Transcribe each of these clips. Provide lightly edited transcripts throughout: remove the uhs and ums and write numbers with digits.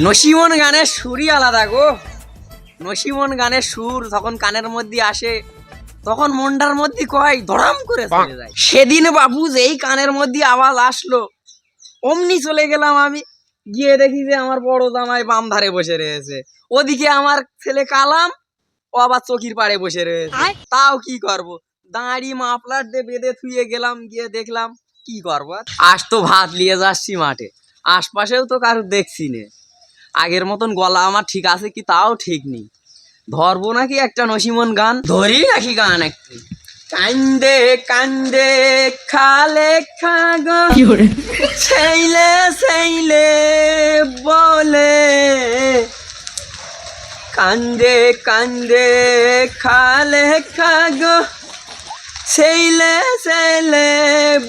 নসিমন গানের সুরই আলাদা গো। নসিমন গানের সুর যখন কানের মধ্যে আসে তখন মনটার মধ্যে কয় ধরাম করে চলে যায়। সেদিন বাবু যেই কানের মধ্যে আওয়াজ আসলো অমনি চলে গেলাম আমি, গিয়ে দেখি যে আমার বড় জামাই বাম ধারে বসে রয়েছে, ওদিকে আমার ছেলে কালাম ও আবার চকির পাড়ে বসে রয়েছে। তাও কি করব, দাঁড়ি মাফলার দিয়ে বেঁধে থুয়ে গেলাম, গিয়ে দেখলাম কি করবো, আজ তো ভাত নিয়ে যাচ্ছি মাঠে, আশপাশেও তো কারো দেখছি নে, আগের মতন গলা আমার ঠিক আছে কি তাও ঠিক নেই, ধরবো নাকি একটা নসিমন গান, ধরি নাকি গান একটু। কান্দে কান্দে খালে খাগো ছেলে ছেলে বলে, কান্দে কান্দে খালে খাগো ছেলে ছেলে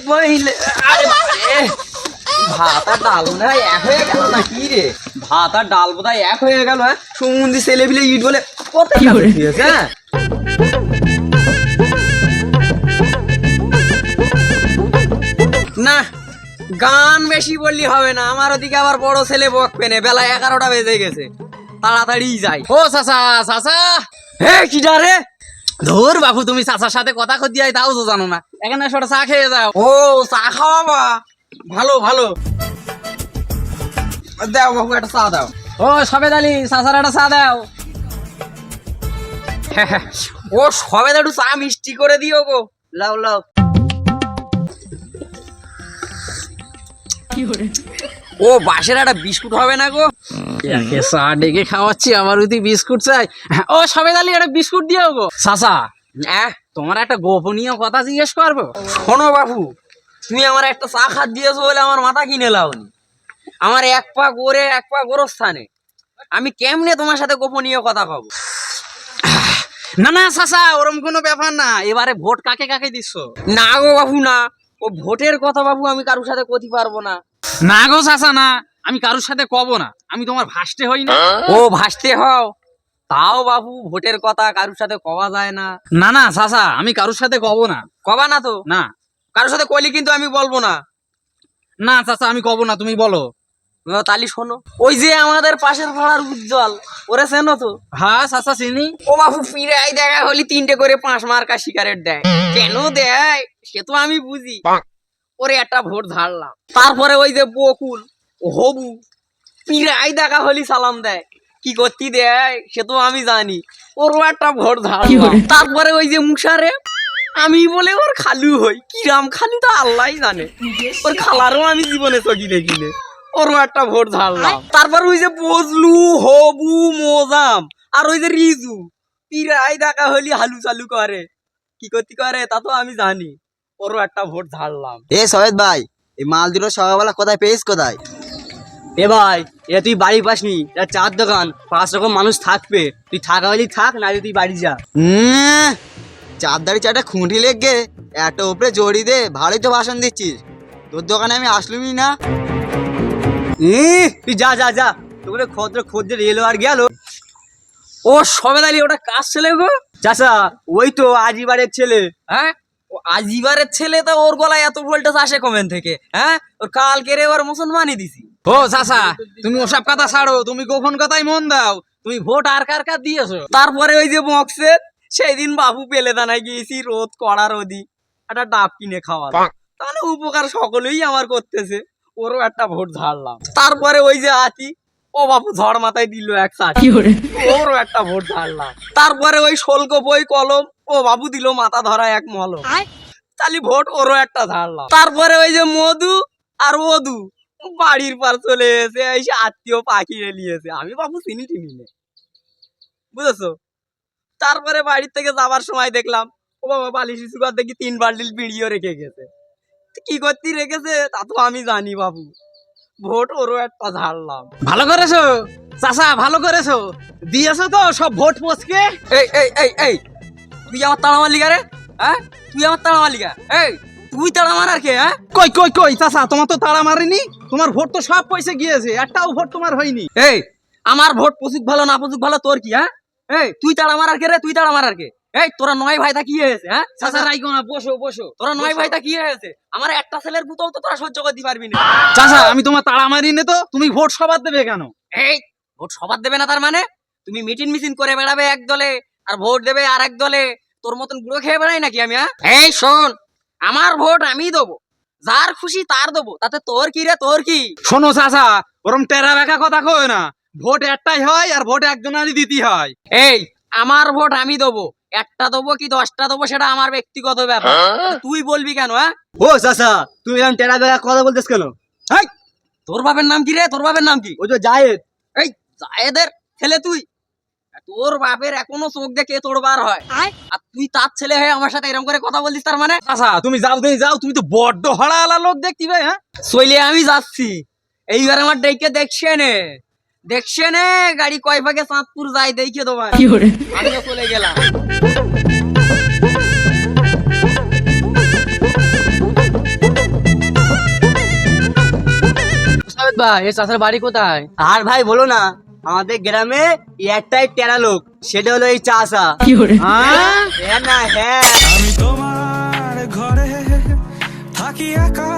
বইলে। ভাত আর ডাল বোধ হয় এক হয়ে গেল না কি রে, ভাত আর ডাল বোধ হয় এক হয়ে গেল। হ্যাঁ সমুদ্রে ছেলে বিলে ইট বলে কত দিয়েছে। হ্যাঁ না গান বেশি বললি হবে না, আমার ওদিকে আবার বড় ছেলে বকবে না, বেলা 11টা বেজে গেছে, তাড়াতাড়ি যাই। ও চাচা চাচা, হে কিটা রে? ধর বাবু তুমি চাচার সাথে কথা কই আই তাও তো জানো না, এখানে একটা চা খেয়ে যাও। ও চা খাওয়াবা, ভালো ভালো, দাও বাবু একটা চা দাও। ও সবেদ আলী চাচার একটা চা দাও। ও সবে একটু চা মিষ্টি করে দিও গো, লাও লাও। ও বাসের একটা বিস্কুট হবে না গো? একে চা ডেকে খাওয়াচ্ছি আবার যদি বিস্কুট চাই। ও সবেদ আলী একটা বিস্কুট দিও গো। চাচা তোমার একটা গোপনীয় কথা জিজ্ঞেস করবো। শোনো বাবু, তুমি আমার একটা চা খাত দিয়েছো বলে আমার মাথা কিনে লাওনি, আমার এক পা গোরে এক পা গোরস্থানে, আমি কেমনে তোমার সাথে গোপনীয় কথা কব? না না চাচা ওরম কোনো ব্যাপার না, এবারে ভোট কাকে কাকে দিচ্ছ? না গো বাবু না, ও ভোটের কথা বাবু আমি কারোর সাথে কতি পারবো না। না গো চাচা না, আমি কারোর সাথে কব না, আমি তোমার ভাসতে হই না। ও ভাসতে হও, তাও বাবু ভোটের কথা কারোর সাথে কওয়া যায় না। না না চাচা আমি কারোর সাথে কব না। কবা না তো? না কারোর সাথে কইলি কিন্তু আমি বলবো না। না চাচা আমি কব না, তুমি বলো। তালি শোনো, ওই যে আমাদের পাশের পাড়ার উজ্জ্বল, ওরে চেনো তো? হ্যাঁ চাচা চিনি। ও বাবু ফিরাই দেখা হলি 3টে করে 5 মার্কা সিগারেট দেয়, কেন দেয় সে তো আমি বুঝি, ওরে একটা ভোট ধারলাম। তারপরে ওই যে বকুল হবু ফিরাই দেখা হলি সালাম দেয়, কি করতে দেয় সে তো আমি জানি, ওরও একটা ভোট ধারলাম। তারপরে ওই যে মুশারে আমি বলে ওর খালু হই, কিরাম খালু তো আল্লাহ জানে, ওর খালারও আমি জীবনে চকি দেখিনি, ওরও একটা ভোট ধারলাম। তারপর ওই যে বজলু হবু মোজাম আর ওই যে রিজু পিরাই দেখা হলি হালু চালু করে, কি করতে করে তা তো আমি জানি, ওরও একটা ভোট ধারলাম। এ সৈয়দ ভাই, এই মাল দুটো সকালবেলা কোথায় পেয়েছ কোথায়? এ ভাই এ তুই বাড়ি পাসনি, এটা চার দোকান, 5 রকম মানুষ থাকবে, তুই থাকা হলি থাক, না তুই বাড়ি যা। চারদারি চারটা খুঁটি লেগে একটা উপরে জড়ি দে, ভালোই তো ভাষণ দিচ্ছিস, তোর দোকানে আমি আসলুমই না। তুই যা যা যা, তোকে খদ্দের এলো আর গেল। ও সবেদালি ওটা কার ছেলে গো? চাচা ওই তো আজিবারের ছেলে। হ্যাঁ ও আজিবারের ছেলে, তা ওর গলায় এত ভোল্টেজ আসে কমেন থেকে? হ্যাঁ ওর কালকে রে ওর মুসলমানি দিছি। ও চাচা তুমি ওসব কথা ছাড়ো, তুমি গোপন কথাই মন দাও, তুমি ভোট আর কার কার দিয়েছো? তারপরে ওই যে মকসেদ, সেই দিন বাবু পেলে দানায় গিয়েছি, রোদ কড়া রোদি, একটা ডাব কিনে খাওয়া, তাহলে উপকার সকলেই আমার করতেছে, ওরও একটা ভোট ঝাড়লাম। তারপরে ওই যে আতি, ও বাবু ঝড় মাথায় দিল এক চাটি, ওরও একটা ভোট ঝাড়লাম। তারপরে ওই শোলক বই কলম, ও বাবু দিল মাথা ধরা এক মলম, তাহলে ভোট ওরও একটা ঝাড়লাম। তারপরে ওই যে মধু আর মধু বাড়ির পার চলে এসে এসে আত্মীয় পাখি নিয়েছে, আমি বাবু চিনি টিনি নে, বুঝেছো? তারপরে বাড়ির থেকে যাবার সময় দেখলাম ও বাবা বালিশি সুগার দেখি 3 বান্ডিল বিড়িও রেখে গেছে, কি করতে রেখেছে তা তো আমি জানি বাবু, ভোট ওরও একটা ঝাড়লাম। ভালো করেছো চাচা, ভালো করেছো, দিয়েছো তো সব ভোট পোস্টকে। এই এই এই এই তুই আমার তাড়া মারলিকা রে? হ্যাঁ তুই আমার তাড়া মারলিকা? এই তুই তাড়া মারার কে? হ্যাঁ কই কই কই চাচা, তোমার তো তাড়া মারেনি, তোমার ভোট তো সব পয়সা গিয়েছে, একটাও ভোট তোমার হয়নি। এই আমার ভোট পশুক ভালো না পশুক ভালো তোর কি? হ্যাঁ এই তুই তাড়া মারার কে রে? তুই তাড়া মারার কে? এই তোরা 9 ভাই তা কি হয়েছে? হ্যাঁ চাচা রাইগো না, বসো বসো। তোরা 9 ভাই তা কি হয়েছে? আমার একটা ছেলের গুতাও তো তোরা সহ্য করতে পারবি না। চাচা আমি তোমার তাড়া মারিনি তো, তুমি ভোট সবার দেবে কেন? এই ভোট সবার দেবে না তার মানে? তুমি মিটিং মিছিল করে বেড়াবে এক দলে আর ভোট দেবে আর এক দলে, তোর মতন গুঁড়ো খেয়ে বেড়াই নাকি আমি? এই শোন, আমার ভোট আমি দেবো, যার খুশি তার দেবো, তাতে তোর কি রে, তোর কি? শোনো চাচা, ওরম টেরা বেকা কথা কয় না, ভোট একটাই হয় আর ভোট একজনারই দিতে হয়। এই আমার ভোট আমি দেবো, একটা দেবো কি 10টা দেবো সেটা আমার ব্যক্তিগত ব্যাপার, তুই বলবি কেন? ও চাচা, তুমি এরকম টেরা বেকা কথা বলতেছ কেন? এই তোর বাপের নাম কি রে, তোর বাপের নাম কি? ওই তো জায়েদ। এই জায়েদের ছেলে তুই? তোর বাপের এখনো চোখ দেখে তোর বার হয়, আর তুই তার ছেলে হয়ে আমার সাথে এরকম করে কথা বলছিস তার মানে? চাচা তুমি যাও, তুমি যাও, তুমি তো বড্ড হড়ালা লোক দেখতি ভাই। হ্যাঁ চলে আমি যাচ্ছি, এইবার আমার ডেকে দেখছে নে গাড়ি কয় ভাগে চাঁদপুর যাই দেখে তোমার, আমিও চলে গেলাম। ভাই এ চাচার বাড়ি কোথায়? আর ভাই বলো না, আমাদের গ্রামে একটাই টেরা লোক, সেটা হলো এই চাচা। হ্যাঁ না হ্যাঁ। আমি তোমার ঘরে থাকি একা